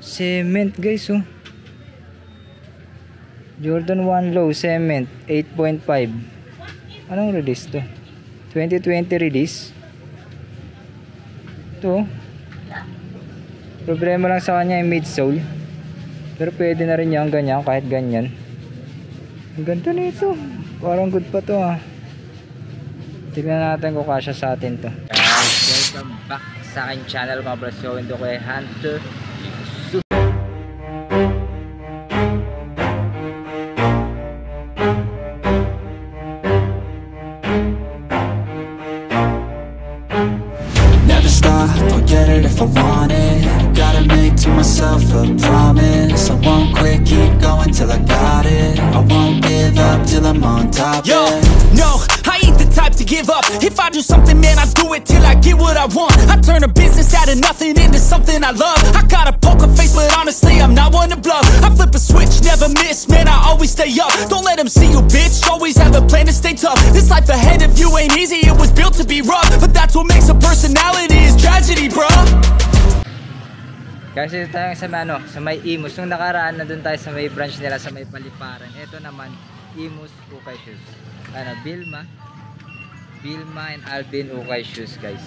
Cement guys oh. Jordan 1 Low Cement 8.5. Anong release to? 2020 release. Ito. Problema lang sa kanya yung midsole. Pero pwede na rin yan ganyan, kahit ganyan. Ang ganda nito. Parang good pa to ah. Tignan natin kung kasya sa atin to. Guys, welcome back sa aking channel mga bro. So, ito kay Hunter. Never stop, I'll get it if I want it. Gotta make to myself a promise. I won't quit, keep going till I got it. I won't give up till I'm on top. Yo, no, I ain't the type to give up. If I do something, man, I do it till I get what I want. I turn a business out of nothing into something I love. I got a poker face, but honestly, I'm not one to bluff. I flip a switch, never miss, man, I always stay up. Don't let them see you, bitch, always have a plan to stay tough. This life ahead of you ain't easy, it was built to be rough. But that's what makes a personality, is tragedy, bro. Guys, ito tayo sa may Imus. Nung nakaraan, nandun tayo sa may branch nila sa may Paliparan. Ito naman, Imus Ukay Shoes. Bilma and Alvin Ukay Shoes, guys.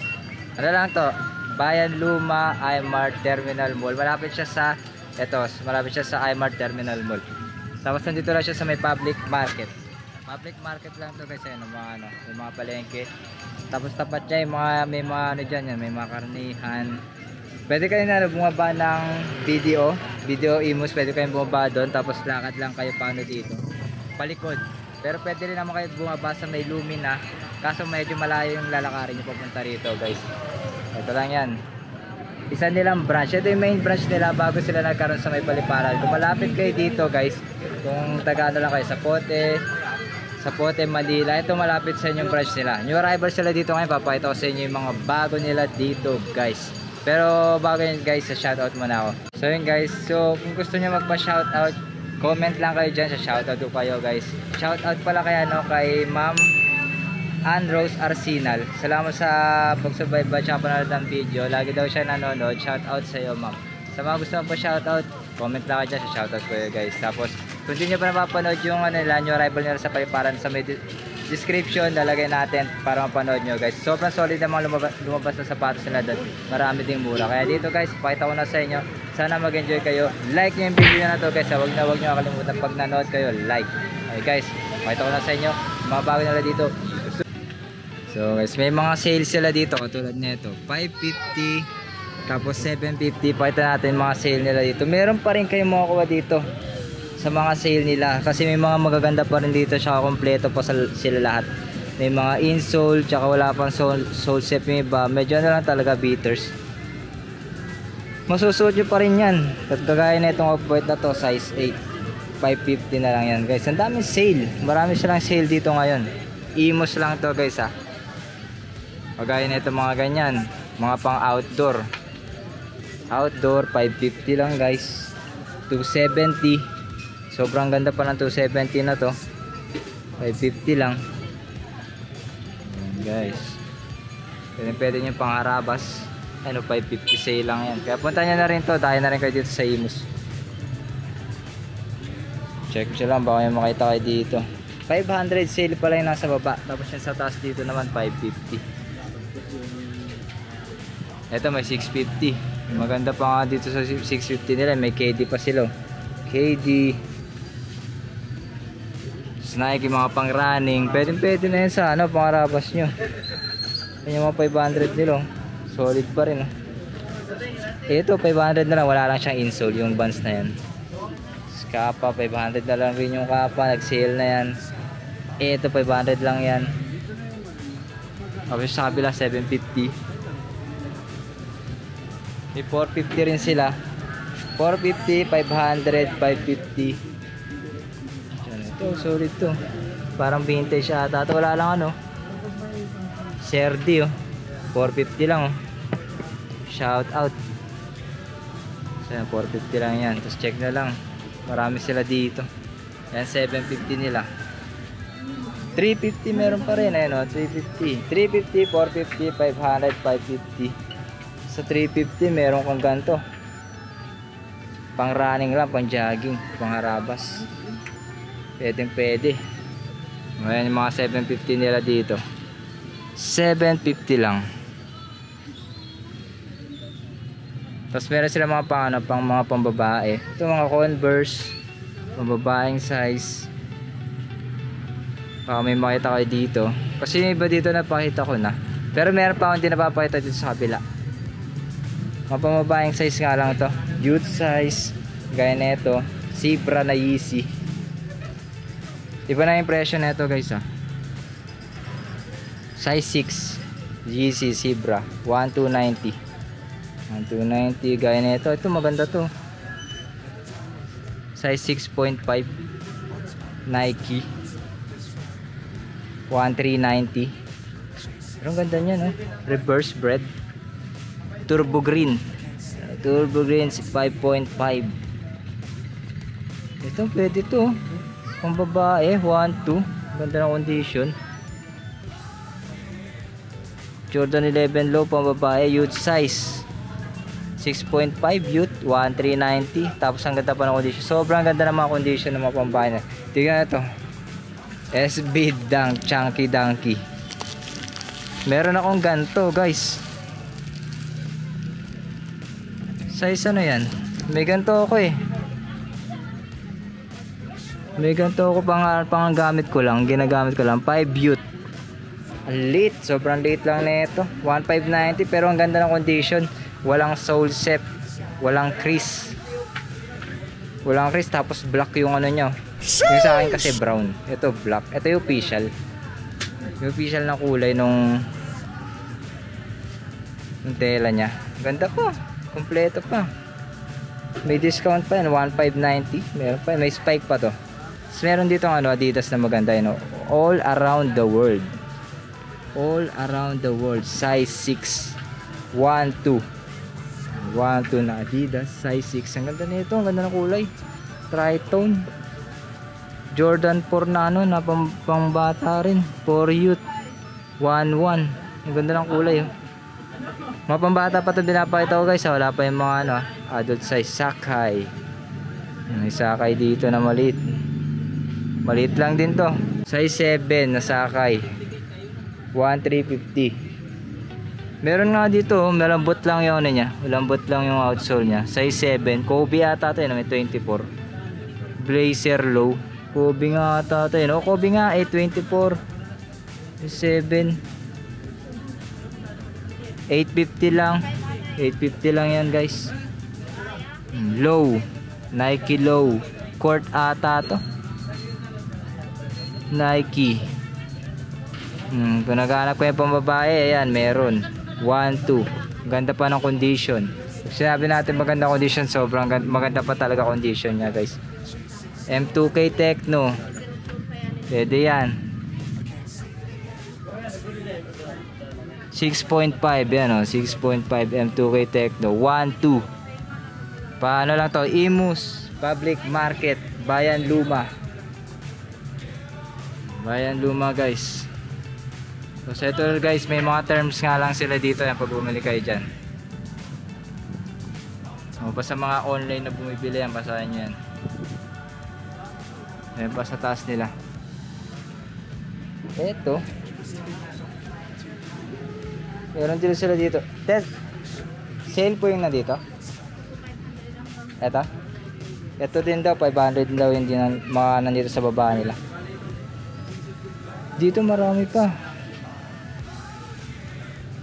Ano lang to? Bayan Luma, I-Mart Terminal Mall. Malapit siya sa I-Mart Terminal Mall. Tapos nandito lang siya sa may public market. Public market lang to guys, yung mga palengke. Tapos tapat niya may mga may mga karnihan. Pwede kayo na bumaba ng video Imus, pwede kayong bumaba doon, tapos lakad lang kayo paano dito palikod. Pero pwede rin naman kayo bumaba sa may Lumina, kaso medyo malayo yung lalakarin nyo papunta rito guys. Ito lang yan, isa nilang branch. Ito yung main branch nila bago sila nagkaroon sa may Paliparan. Kung malapit kayo dito guys, kung taga lang kayo sa Pote, Manila, ito malapit sa inyong branch nila. New arrival sila dito ngayon, papakita ko sa inyo yung mga bago nila dito guys. Pero bago yun guys, sa shoutout muna ako. So yun guys, so kung gusto nyo magpa-shoutout, comment lang kayo dyan, sa shoutout ko kayo guys. Shoutout pala kay Ma'am Ann Rose Arsenal. Salamat sa pagsubaybay at panonood ng video. Lagi daw siya nanonood. Shoutout sa iyo ma'am. Sa mga gusto magpa-shoutout, comment lang kayo dyan, sa shoutout ko yun guys. Tapos kung hindi nyo pa napapanood yung new arrival nila sa Paliparan, sa may description lalagay natin para mapanood nyo guys. Sobrang solid ang mga lumabas na sapatos nila doon. Marami ding mura. Kaya dito guys, pakita ko na sa inyo. Sana mag-enjoy kayo. Like nyo yung video na to guys. Huwag nyo kakalimutan pag nanood kayo, like. Okay guys, pakita ko na sa inyo mga bago nila dito. So guys, may mga sales sila dito katulad nito, 550 tapos 750. Pakita natin mga sale nila dito. Meron pa rin kayong makukuha dito sa mga sale nila kasi may mga magaganda pa rin dito, tsaka kompleto pa sila lahat. May mga insole, tsaka wala pang sole set yung iba. Medyo na lang talaga beaters. Masusuot nyo pa rin yan. Kagaya na itong off-white na to, size 8, 550 na lang yan guys. Ang daming sale, marami silang sale dito ngayon. Imus lang to guys ha. Kagaya na itong mga ganyan, mga pang outdoor 550 lang guys. 270. Sobrang ganda pa ng 270 na to. 550 lang. Ayan guys. Pwede nyo pang harabas. 550 sale lang yan. Kaya punta nyo na rin to. Dahil na rin kayo dito sa Imus. Check nyo lang. Baka yung makita kayo dito. 500 sale pala yung nasa baba. Tapos yung sa taas dito naman 550. Ito may 650. Maganda pa nga dito sa 650 nila. May KD pa sila. KD. Nike, mga pang running, pwede na yun sa pangarabas nyo. Yung mga 500 nila, solid pa rin. Ito 500 na lang, wala lang siyang insole, yung Vans na yan. Kappa 500 na lang rin yung Kappa, nag sale na yan. Ito 500 lang yan. Tapos sa kabila 750. May 450 rin sila. 450, 500, 550. Ito, solid to. Parang vintage ata. Ito wala lang Serdi 450 lang Shout out. So 450 lang yan. Tapos check na lang. Marami sila dito. Yan 750 nila. 350 meron pa rin. Ayan 350. 350, 450, 500, 550. Sa 350 meron kang ganito. Pang running lang, pang jogging, pang harabas. Pwede. Ayan yung mga 750 nila dito. 750 lang. Tapos meron sila mga pang mga pambabae. Ito mga Converse, pambabaeng size. Baka may makita kayo dito. Kasi yung iba dito napakita ko na. Pero meron pa akong hindi napapakita dito sa kabila. Mga pambabaeng size nga lang ito. Youth size. Gaya nito. Zebra na Yeezy. Iba na yung presyo nito guys ha. Size 6. Yeezy Zebra. 1290. 1290 gaya nito. Ito maganda to. Size 6.5 Nike 1390. Pero ang ganda niya no. Reverse bread. Turbo green 5.5. Ito pwede to. Pang babae 1.2. Ganda ng condition. Jordan 11 low pang babae. Youth size 6.5 youth 1390. Tapos ang ganda pa ng condition. Sobrang ganda ng mga condition ng mga pambahay na. Tingnan ito. SB Dunk Chunky Donkey. Meron akong ganto guys. Size ano yan? May ganto ako eh. May ganto ako pang gamit ko lang. Ginagamit ko lang 5 youth. Late. Sobrang late lang na ito. 1590 pero ang ganda ng condition. Walang sole set, walang crease. Walang crease tapos black yung ano niya. Yung sa akin kasi brown. Ito black. Ito yung official. Yung official na kulay nung tela niya. Ganda pa. Kompleto pa. May discount pa yan. 1590. Meron pa. May spike pa to. Tapos meron dito ano, Adidas na maganda yun. All around the world. All around the world. Size 6. 1.2 na Adidas size 6. Ang ganda nito, ang ganda ng kulay. Tritone. Jordan 4 na ano, na pang bata rin. For youth 1.1. Ang ganda ng kulay oh. Mga pambata pa ito binapakita ko guys. Wala pa yung mga ano, adult size. Sakai. May Sakai dito na maliit. Maliit lang din to. Size 7 na Sakai 1,350. Meron nga dito, malambot lang yung ano niya. Malambot lang yung outsole niya. Size 7. Kobe ata ito, may 24. Blazer low. Kobe nga ata ito, no? Kobe nga, 24. 7. 850 lang. 850 lang yan, guys. Low. Nike low. Court ata to. Nike. Kung naghanap ko yung pambabae, ayan, meron. 1.2. Ganda pa ng condition. Sinabi natin maganda condition, sobrang maganda pa talaga condition niya guys. M2K Techno. Pwede yan. 6.5 yan o. 6.5 M2K Techno. 1.2. Paano lang to? Imus. Public Market. Bayan Luma. Bayan Luma guys. So ito guys, may mga terms nga lang sila dito yan pag bumili kayo dyan. O, basta mga online na bumibili yan, basahin nyo yan. Ayan pa sa taas nila. Ito. Meron din sila dito. Sale po yung na dito. Ito. Ito din daw, 500 daw yung mga nandito sa baba nila. Dito marami pa.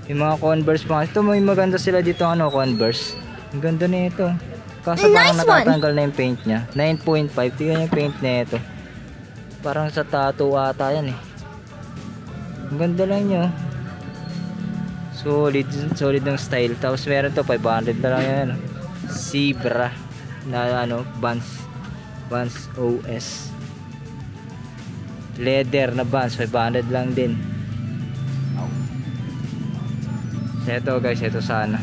Yung mga Converse pa. Ito may maganda sila dito ano, Converse. Ang ganda na ito. Kaso parang natatanggal na yung paint nya. 9.5. Tingnan yung paint na ito. Parang sa tattoo ata yan eh. Ang ganda lang nyo. Solid ng style. Tapos meron to 500 na lang yan. Zebra na ano, Vans OS. Leather na Vans, 500 lang din. Ito guys, ito sana.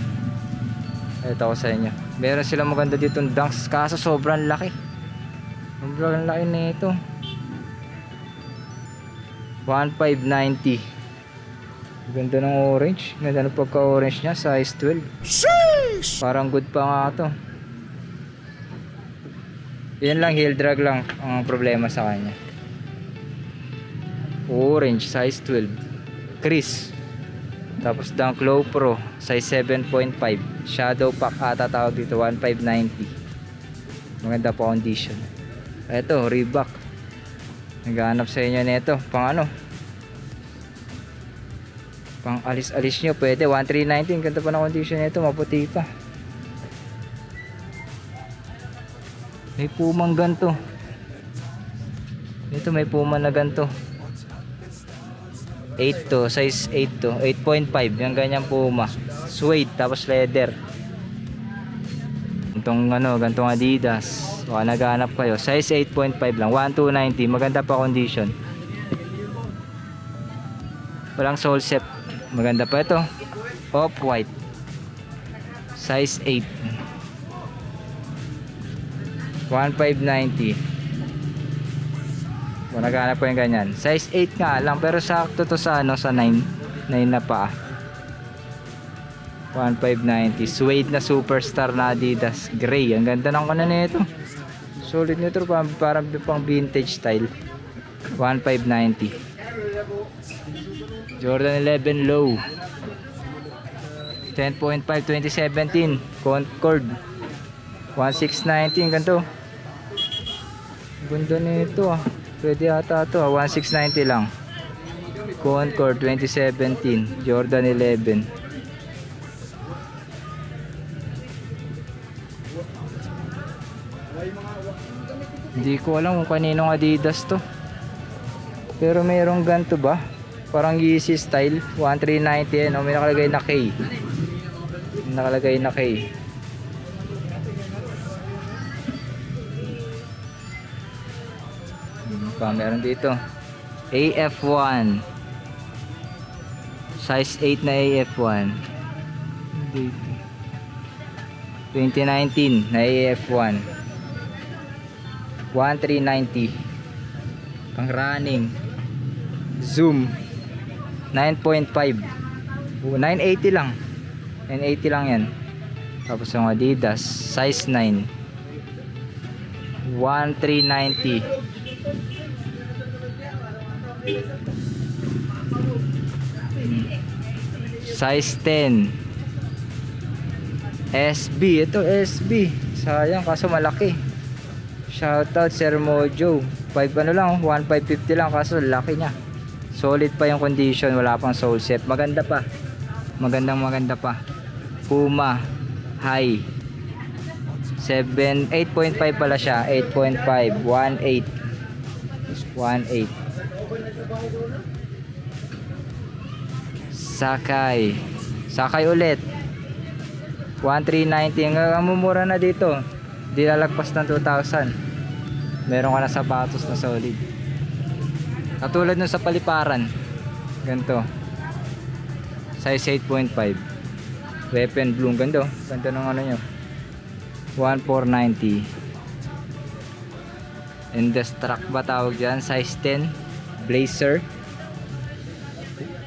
Ito ko sa inyo. Meron silang maganda dito ng Dunks. Kaso sobrang laki. Sobrang laki na ito. 1,590. Ganda ng orange. Ganda ng pagka orange nya. Size 12. Sheesh! Parang good pa nga ito. Yan lang, heel drag lang ang problema sa kanya. Orange, size 12. Chris. Tapos Dunk Low Pro, size 7.5. Shadow pack ata tawag dito, 1590. Maganda po condition. Ito, Reebok. Naghahanap sa inyo nito. Pang ano? Pang alis-alis nyo. Pwede, 1319. Ganda pa na condition nito. Maputi pa. May pumang ganto. Ito may puma na ganto. 8 to, size 8 to, 8.5, yung ganyan puma. Suede, tapos leather. Gantong ano, gantong Adidas. Baka naghahanap kayo. Size 8.5 lang, 1290, maganda pa condition. Walang sole set. Maganda pa ito. Off-white. Size 8. 1590. Kung naghanap ko yung ganyan, size 8 nga lang, pero sakto to sa ano, sa 9 na pa. 1590. Suede na superstar na Adidas, gray. Ang ganda ng kanan nito. Solid nito, parang pang vintage style. 1590. Jordan 11 low, 10.5, 2017. Concord 1690. Ganito, ganda nito ah. Pwede ata ito, 1690 lang. Concord 2017, Jordan 11. Hindi ko alam kung kaninong Adidas to. Pero mayroong ganito ba? Parang Yeezy style, 1390 yan. May nakalagay na K. Nakalagay na K. Meron dito AF1, size 8 na AF1 2019 na AF1, 1390. Pang running. Zoom 9.5, 980 lang, 980 lang yan. Tapos yung Adidas size 9, 1390. Size 10 SB. Ito SB, sayang kaso malaki. Shoutout Sir Mojo. 5 ano lang, 1550 lang kaso laki nya. Solid pa yung condition, wala pang sole set. Maganda pa, maganda pa. Puma high 8.5 pala siya, 8.5, 18. Sakay ulit 1390. Ang mumura na dito, di lalagpas ng 2,000. Meron ka na sapatos na solid, katulad nun sa paliparan. Ganito, size 8.5, weapon blue. Ganda ng ano nyo, 1490. Indestruct ba tawag dyan, size 10 blazer,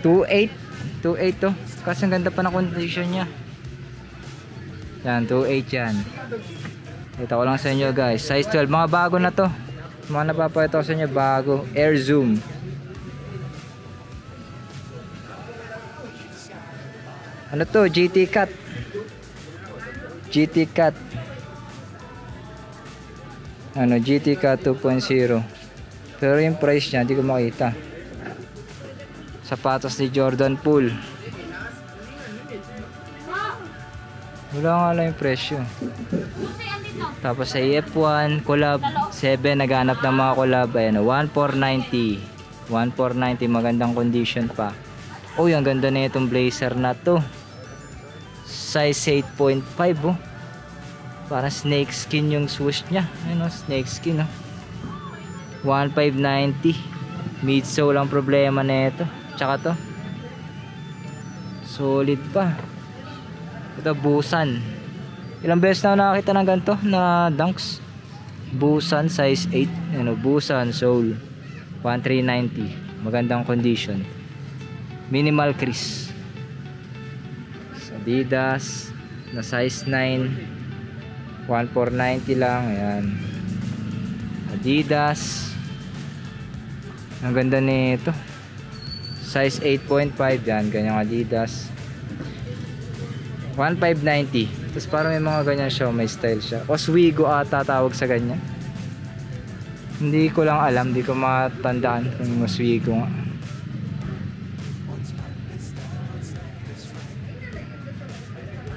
28 to. Kasi ang ganda pa na condition nya. Yan, 28 yan. Ito ko lang sa inyo guys, size 12. Mga bago na to, mga napapakita ko sa inyo bago. Air Zoom. Ano to? GT Cut. Ano, GT Cut 2.0. Pero yung price nya hindi ko makita. Sapatos ni Jordan Poole, wala nga lang yung presyo. Tapos sa AF1 collab 7, naghanap ng mga collab. Ayan, 1490. Magandang condition pa. Oh, ang ganda na itong blazer na to, size 8.5. oh, parang snake skin yung swoosh nya. Ayun, snake skin. 1590. Midsole lang problema na ito. Tsaka to, solid pa. Ito Busan. Ilang beses na nakakita ng ganito na dunks. Busan size 8. Ano, Busan sole, 1390. Magandang condition. Minimal crease. Adidas na size 9, 1490 lang. Ayan. Adidas. Ang ganda nito. Size 8.5 yan, ganyang Adidas. 1590. Tapos parang may mga ganyan siya, may style siya. Oswego ata tawag sa ganyan. Hindi ko lang alam, hindi ko matandaan kung Oswego nga.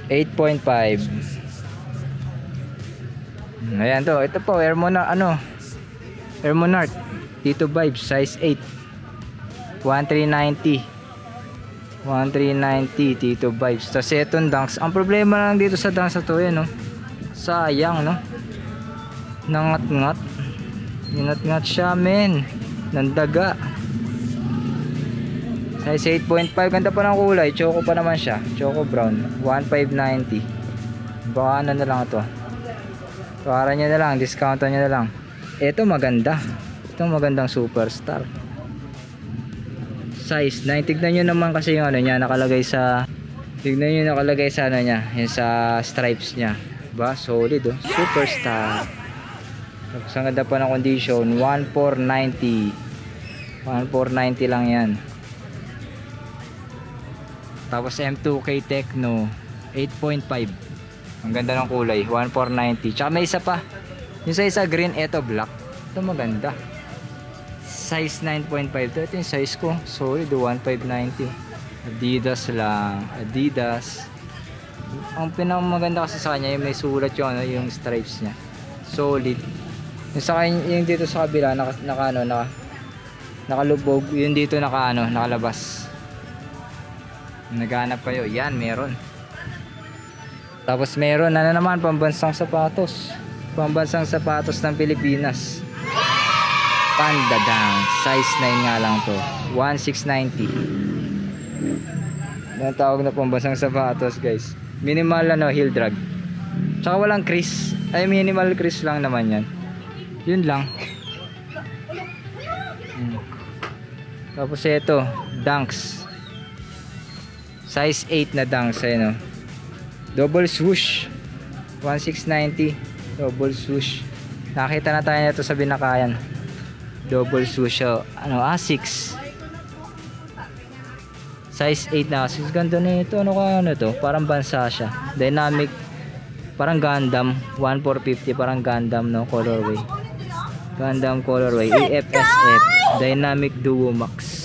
$8.5. Ayan to, ito po, Air Monarch, Air Monarch Tito Vibes, size 8. 1390 Tito Vibes. Tapos itong Dunks, ang problema lang dito sa Dunks na to, no, sayang, no, nangat-ngat, ingat-ngat siya, men, nandaga. Size 8.5, ganda pa ng kulay, choco pa naman siya, choco brown. 1590. Baka ano na lang ito, para nyo na lang, discountan nyo na lang. Ito maganda, itong magandang Superstar. Size 9. Tignan nyo naman kasi yung ano nya nakalagay sa, tignan nyo nakalagay sa ano nya, yung sa stripes nya, ba solid, oh. Superstar. Tapos ang ganda pa ng condition. 1490 lang yan. Tapos M2K Tecno 8.5. ang ganda ng kulay, 1490. Tsaka may isa pa, yung sa isa green, eto black. Ito maganda, size 9.5 to. Ito yung size ko, solid, 1590. Adidas lang, Adidas. Ang pinakamaganda kasi sa kanya yung may sulat yung ano, yung stripes nya, solid. Yung sa yung dito sa kabila nakalubog, yung dito nakalabas. Naghanap kayo, yan meron. Tapos meron na naman pambansang sapatos ng Pilipinas, Panda Dunk, size 9 nga lang to, 1690. Ang tawag na pambansang sapatos, guys. Minimal heel drag, tsaka walang crease, ay minimal crease lang naman yan, yun lang. Tapos ito, Dunks, size 8 na Dunks, ayun, double swoosh, 1690, double swoosh. Nakita na tayo nito sa Binakayan, double swoosh, Asics, size 8 na Asics. Ganda na ito, to, parang bansa siya, dynamic, parang Gundam, 1450, parang Gundam, no, colorway, Gundam colorway, AFSF, Dynamic Duo Max.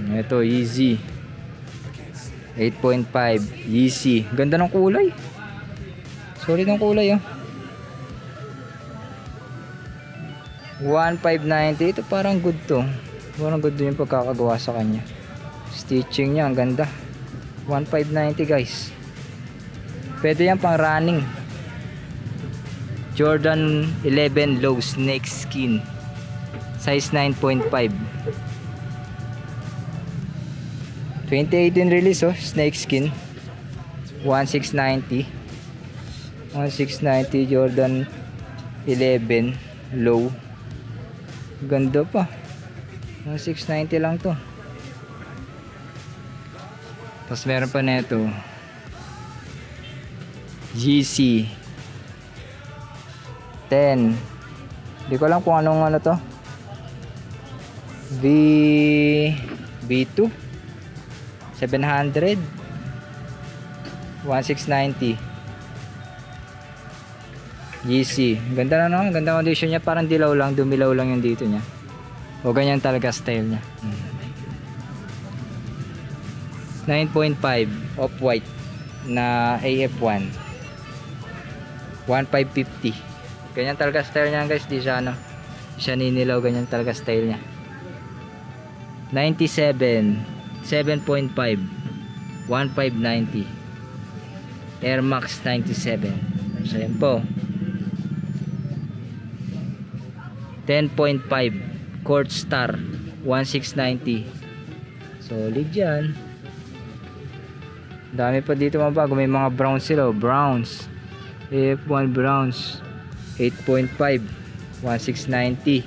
Ito, Yeezy 8.5, Yeezy. Ganda ng kulay, solid ng kulay, 1590. Ito parang good to, parang good yung pagkakagawa sa kanya, stitching niya ang ganda. 1590, guys. Pwede yan pang running. Jordan 11 Low Snake Skin, size 9.5, 2018 release, Snake Skin, 1690 Jordan 11 Low. Ganda pa, 1690 lang to. Tapos meron pa neto, GC 10. Hindi ko alam kung anong to, V2 700, 1690 GC. Ganda na, no? Ganda condition niya, parang dilaw lang, dumilaw lang yung dito niya. O ganyan talaga style niya. 9.5 off-white na AF1, 1550. Ganyan talaga style niya, guys. Di siya ninilaw, ganyan talaga style niya. 97 7.5, 1590 Air Max 97. So yan po, 10.5 Court Star 1690. Solid yan. Dami pa dito mga bago. May mga browns sila, browns, AF1 browns 8.5, 1690.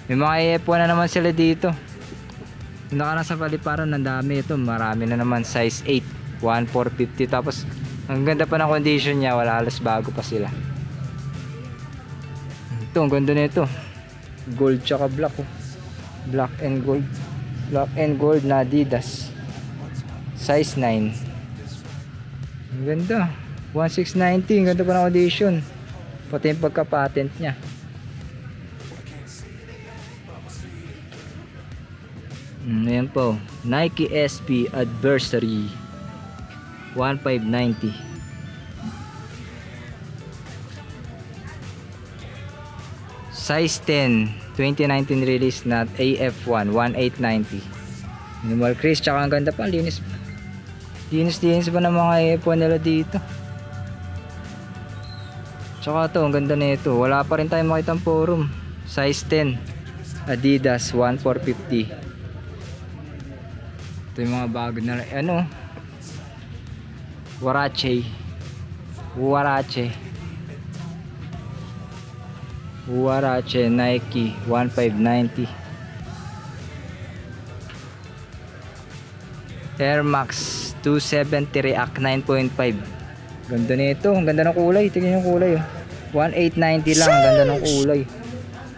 May mga AF1 na naman sila dito. Naka sa paliparan, ng dami ito, marami na naman, size 8, 1450. Tapos ang ganda pa ng condition niya, wala, halos bago pa sila. Ito, ang ganda nito. Gold tsaka black, oh. Black and gold. Black and gold na Adidas. Size 9. Ang ganda. 1690. Ang ganda pa ng audition. Pati yung pagka-patent niya. Ayan po. Nike SB Adversary. 1590. Size 10. 2019 release na AF1. 1890. Minimal crease. Tsaka ang ganda pa. Linis pa. Linis pa ng mga AF1 nila dito. Tsaka to, ang ganda nito. Wala pa rin tayong makitang forum. Size 10. Adidas 1450. Ito yung mga bago na ano. Warache Nike 1590. Air Max 270 React 9.5. Ganda nito, ang ganda ng kulay. Tingnan yung kulay, oh. 1890 lang, ang ganda ng kulay.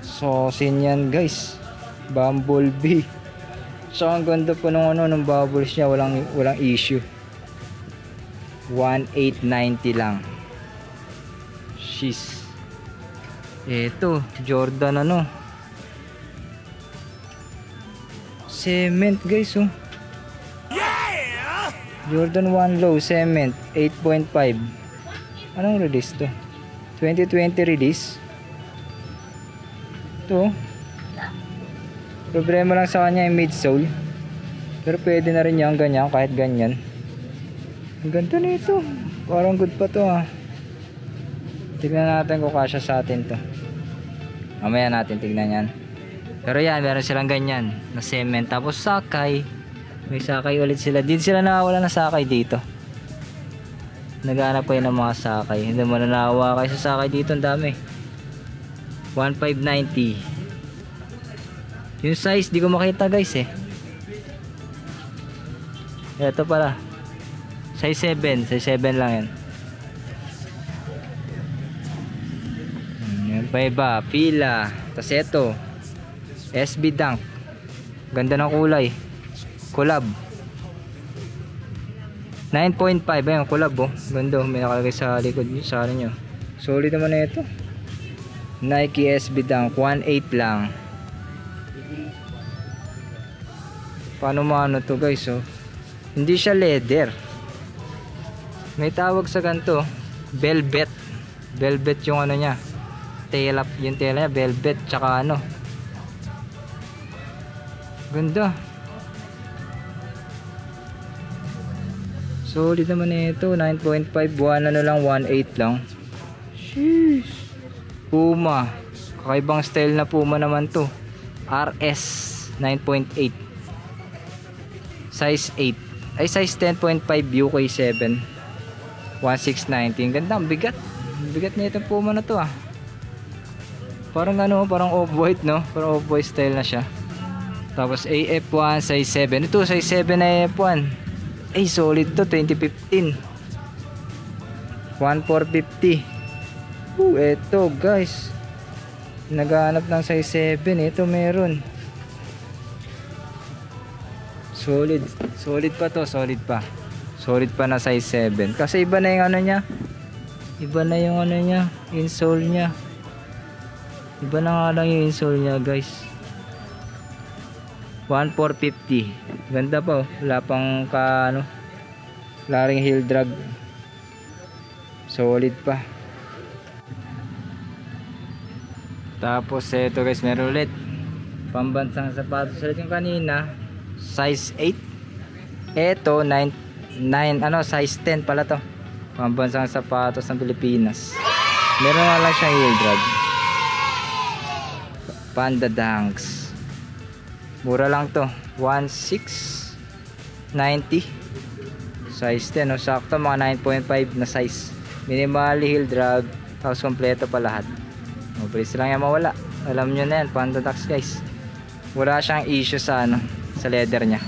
Sosin yan, guys. Bumblebee. So ang ganda po nung ano, ng bubbles niya, walang issue. 1890 lang. Sheesh. Ito, Jordan ano. Cement, guys, oh. Jordan 1 Low Cement 8.5. Anong release to? 2020 release. Ito. Problema lang sa kanya yung midsole. Pero pwede na rin yan ganyan, kahit ganyan. Ang ganda nito. Parang good pa to, ah. Tignan natin kung kasya sa atin to. Mamaya natin tignan yan. Pero yan, meron silang ganyan na cement. Tapos sakay. May sakay ulit sila. Dito sila nakawala ng sakay dito. Naghanap kayo ng mga sakay. Hindi mo nanawa kayo sa sakay dito. Ang dami. 1590. Yung size di ko makita, guys, eh. Ito pala. Size 7. Size 7 lang yan. Yan pa iba. Pila. Tapos ito. SB Dunk. Ganda ng kulay. Collab 9.5. Ayan, collab, oh. Ganda, may nakalagay sa likod sa ano nyo. Solid naman na ito. Nike SB Dunk 1.8 lang. Paano maano to, guys, oh? Hindi siya leather. May tawag sa ganito, velvet. Velvet yung ano niya. Tail up, yung tail niya velvet, tsaka ano. Ganda. Solid naman ito. 9.5. 1 ano lang, 1.8 lang. Sheesh. Puma. Kakaibang style na Puma naman to. RS 9.8. Size 8. Ay, size 10.5 UK 7. 1690. Ganda, ang bigat. Ang bigat na itong Puma na to, ah. Parang ano, parang off-white, no? Parang off-white style na siya. Tapos AF1 size 7. Ito size 7 na AF1. Ay, solid to. 2015. 1450. Eto, guys. Naghahanap ng size 7. Ito meron. Solid. Solid pa to. Solid pa. Solid pa na size 7. Kasi iba na yung ano niya. Iba na yung ano niya. Insole niya. Iba na nga lang yung insole niya, guys. 1450. Ganda pa, oh. Wala pang ano, wala ring heel drag. Solid pa. Tapos eto, guys, meron ulit pambansang sapatos ulit yung kanina. Size 8. Eto 9 ano, size 10 pala to. Pambansang sapatos ng Pilipinas. Meron nga lang siyang heel drag. Panda Dunks. Mura lang to. 1690. Size 10, no? Sakto, mga 9.5 na size. Minimally heel drag. Tapos kompleto pa lahat. Mabilis lang yan mawala. Alam nyo na yan, Panda Dunks, guys. Wala siyang issue sa ano, sa leather nya.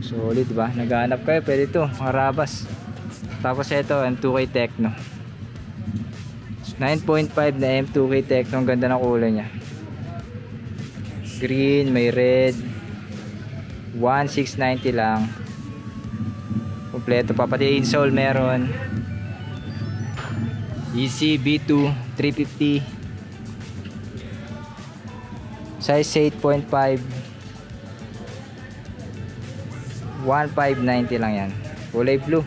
Solid, diba? Naghahanap kayo, pwede to, mga rabas. Tapos ito, ang 2K Techno. 9.5 na M2K Tecno. Ang ganda ng kulay niya. Green, may red. 1,690 lang. Kompleto pa. Pati insole meron. EC B2 350. Size 8.5. 1,590 lang yan. Kulay blue.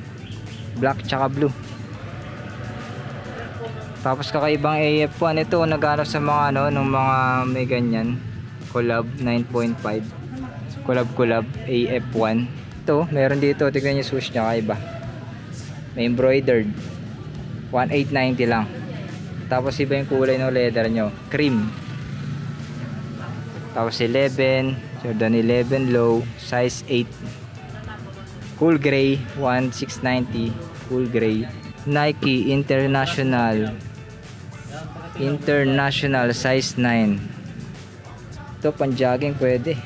Black tsaka blue. Tapos kakaibang AF1 ito, nagano sa mga ano, nung mga may ganyan collab 9.5 collab AF1. Ito meron dito, tignan niyo swoosh nya, kaiba, may embroidered. 1,890 lang. Tapos iba yung kulay ng leather nyo, cream. Tapos 11 Jordan 11 low, size 8, cool gray. 1,690 cool gray. Nike International size 9. Ito pang jogging pwede.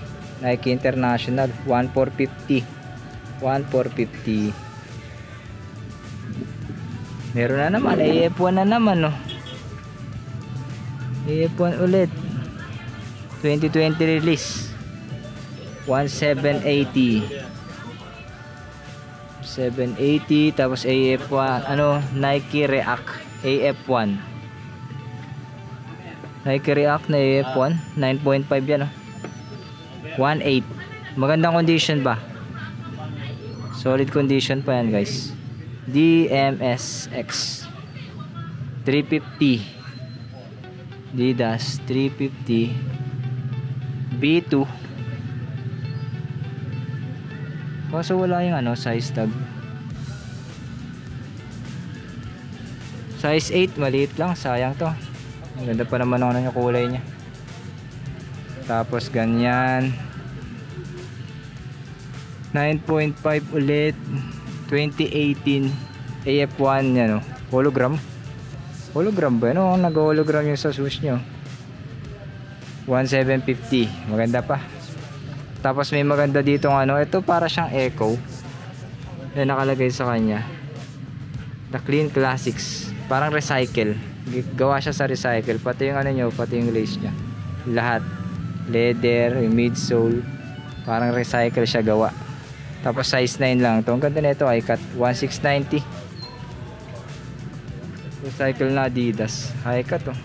Nike International 1,450. Meron na naman AF1 na naman, no. AF1 ulit 2020 release. 1,780. Tapos AF1 ano, Nike React AF1. Nike React na AF1 9.5 yan, oh. 1,800. Magandang condition ba? Solid condition pa yan, guys. DMSX 350. Adidas 350 B2. Kaso wala yung ano, size tag. Size 8, maliit lang, sayang to. Ang ganda pa naman ng yung kulay niya. Tapos ganyan 9.5 ulit 2018 AF1 yan, oh. Hologram ba yan? Oh, nag-hologram yung sa swoosh nyo. 1,750. Maganda pa. Tapos may maganda dito ng ano, ito para siyang Echo. Yan nakalagay sa kanya, The Clean Classics. Parang recycle, gawa siya sa recycle. Pati yung ano nyo, pati yung lace nya, lahat leather, yung midsole, parang recycle siya gawa. Tapos size 9 lang to. Ang ganda nito, high-cut 1,690. Recycle na Adidas, high-cut, oh.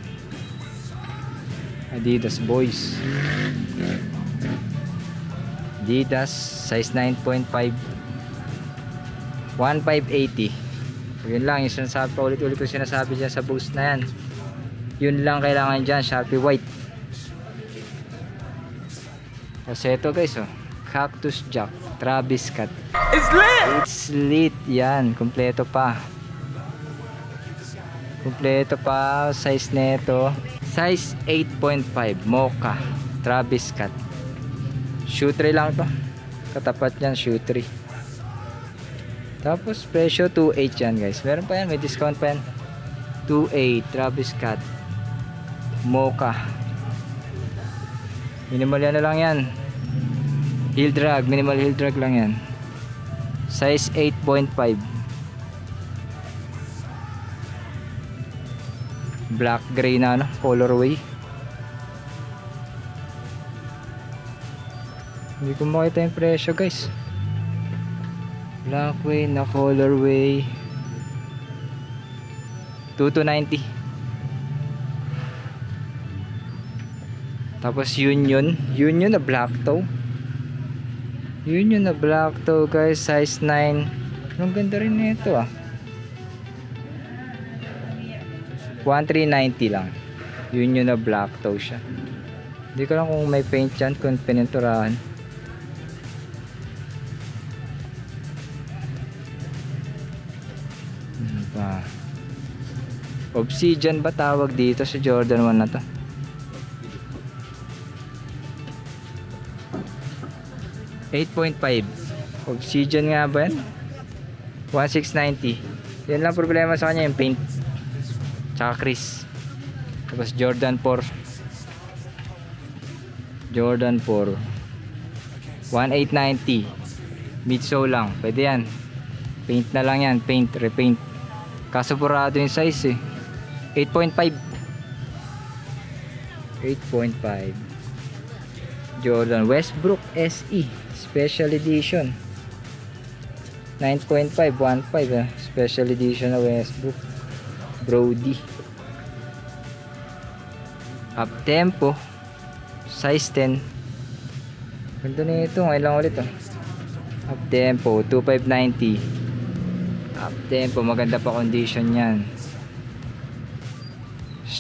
Adidas boys. Adidas size 9.5 1,580. Yun lang yung sinasabi, paulit-ulit ko sinasabi dyan sa boost na yan. Yun lang kailangan dyan, Sharpie white. Kasi ito, guys, oh, Cactus Jack Travis Scott. It's lit yan. Kompleto pa. Size neto size 8.5 Mocha Travis Scott. Shoe tray lang to, katapat yan, shoe tray. Tapos presyo 2,800 yan, guys. Meron pa yan, may discount pa yan. 2,800 Travis Scott Mocha. Minimal yan na lang yan. Heel drag, minimal heel drag lang yan. Size 8.5. Black gray na, ano, colorway. Hindi ko makita yung presyo, guys. Black way na colorway, 2,290. Tapos Union na black toe. Guys, size 9. Ang ganda rin nito, ah. 1,390 lang. Union na black toe siya. Hindi ko lang kung may paint yan, kung pininturahan. Obsidian ba tawag dito sa Jordan 1 na to? $8.5. Obsidian nga ba yan? 1,690. Yan lang problema sa kanya, yung paint tsaka crease. Tapos Jordan 4 1,890. Midsole lang, pwede yan. Paint na lang yan, repaint. Kaso purado yung size, eh. 8.5. 8.5. Jordan Westbrook SE Special Edition. 9.5, 1.5 Special Edition na Westbrook Brody. Up tempo size 10. Ganda na ito, ngayon lang ulit Up tempo 2590. Up tempo, maganda pa condition yan.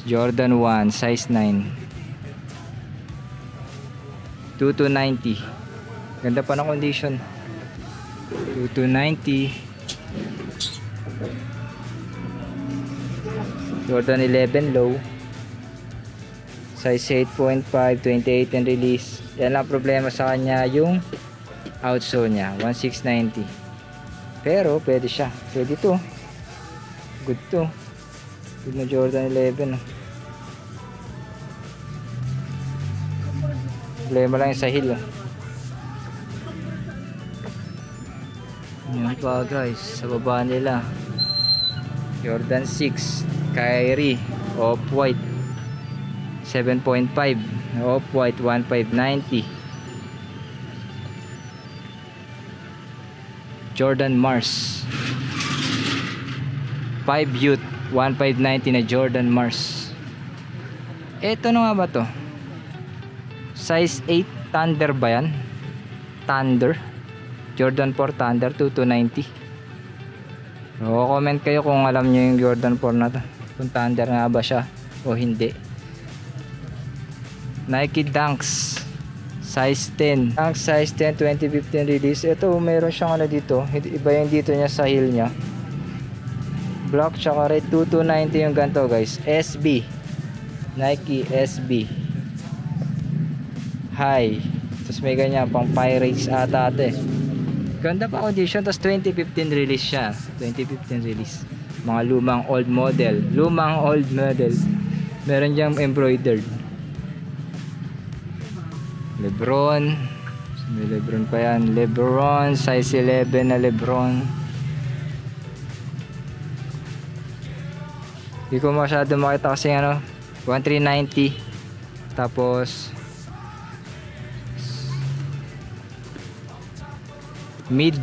Jordan 1 size 9. 2290. Ganda pa ng condition. 2290. Jordan 11 low. Size 8.5, 28 and release. Yan lang problema sa kanya, yung outsole niya, 1690. Pero pwede siya. Pwede to. Good to. Good na Jordan 11. Problema lang yung sa heel. Yan pa guys, sa baba nila. Jordan 6 Kyrie Off-White 7.5 Off-White 1590. Jordan Mars 5 Youth 1590 na Jordan Mars. Eto na nga ba to? Size 8 Thunder ba yan? Thunder Jordan 4 Thunder 2290. Comment kayo kung alam nyo yung Jordan 4 na to, kung Thunder nga ba siya o hindi. Nike Dunks size 10. Dunks size 10 2015 release. Ito meron siyang ano dito, iba yung dito niya sa heel niya, black tsaka red. 2290 yung ganito guys. SB Nike SB high, tapos may ganyan pang Pirates ata ate. Ganda pa condition, tapos 2015 release siya. 2015 release, mga lumang old model. Meron diyang embroidered Lebron. May Lebron pa yan. Lebron size 11 na Lebron. Hindi ko masyado makita kasi 1390. Tapos mid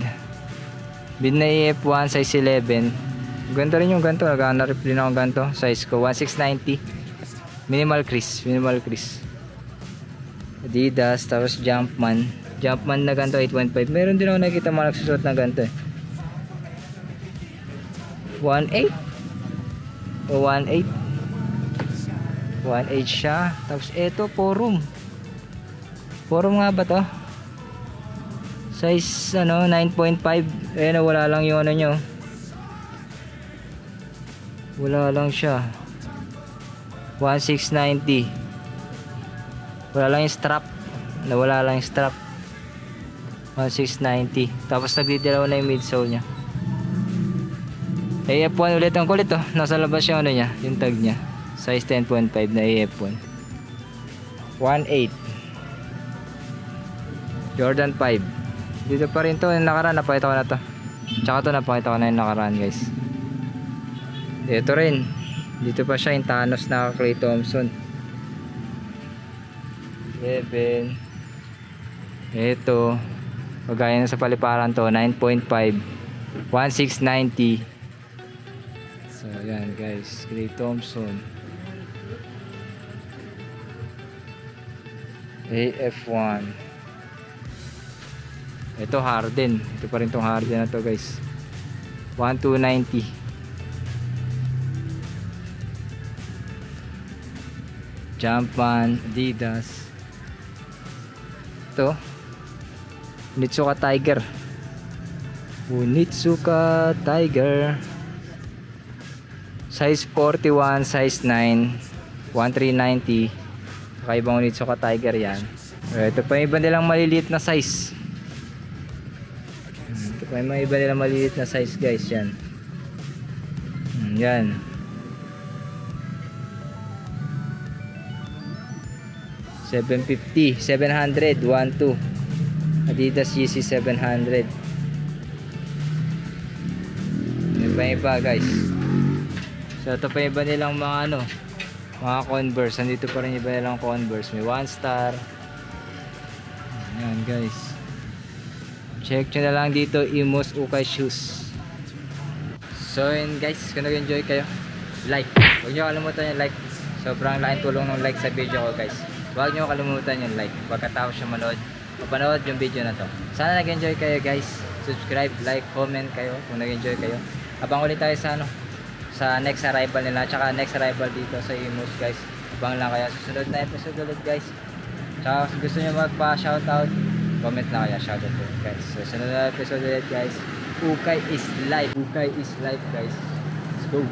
na EF1 size 11. Ganda rin yung ganito, naghanap rin ako ganito. Size ko 1690. Minimal crease Adidas. Tapos Jumpman na ganito 815. Meron din ako nakita mga nagsusuot na ganito 18 o 18 siya. Tapos eto Forum nga ba to? Size 9.5. Ayan, wala lang yung nyo. Wala lang siya. 1690. Wala lang yung strap. Nawala lang yung strap. 1690. Tapos nagdidilaw na yung midsole nya. AF1 ulit ang kulit Nasa labas yung niya, yung tag nya. Size 10.5 na AF1. 18. Jordan 5. Dito pa rin to, yung nakaraan napakita ko na to. Tsaka to napakita ko na yung nakaraan guys. Ito rin, dito pa siya yung Thanos na Klay Thompson 11. Ito kagaya na sa paliparan to 9.5 1690. So yan guys, Klay Thompson AF1. Ito Harden. Ito pa rin tong Harden na to guys. 1290. Jumpman, Adidas. Ito Onitsuka Tiger. Onitsuka Tiger. Size 41, size 9, 1390. Kakaibang Onitsuka Tiger yan. Ito pa yung iba nilang maliliit na size. May mga iba nila maliit na size guys yan. Yan. $750, 700, 12. Adidas Yeezy 700. May iba guys. So ito pa iba nilang mga ano, mga Converse. Nandito pa rin iba nilang Converse. May 1 star. Ayan guys. Check nyo na lang dito, Imus Ukay Shoes. So yun guys, kung nag-enjoy kayo, like. Huwag nyo kalimutan yung like. Sobrang laking tulong ng like sa video ko guys. Huwag nyo kalimutan yung like pagkatapos yung mapanood yung video na to. Sana nag-enjoy kayo guys. Subscribe, like, comment kayo kung nag-enjoy kayo. Abang ulit tayo sa ano, sa next arrival nila, tsaka next arrival dito sa Imus guys. Abang lang kaya susunod na episode ulit guys. Tsaka kung gusto nyo magpa-shoutout, comment na kaya, shoutout po guys. So sunod na episode ulit guys. Ukay is life. Ukay is life guys. Let's go.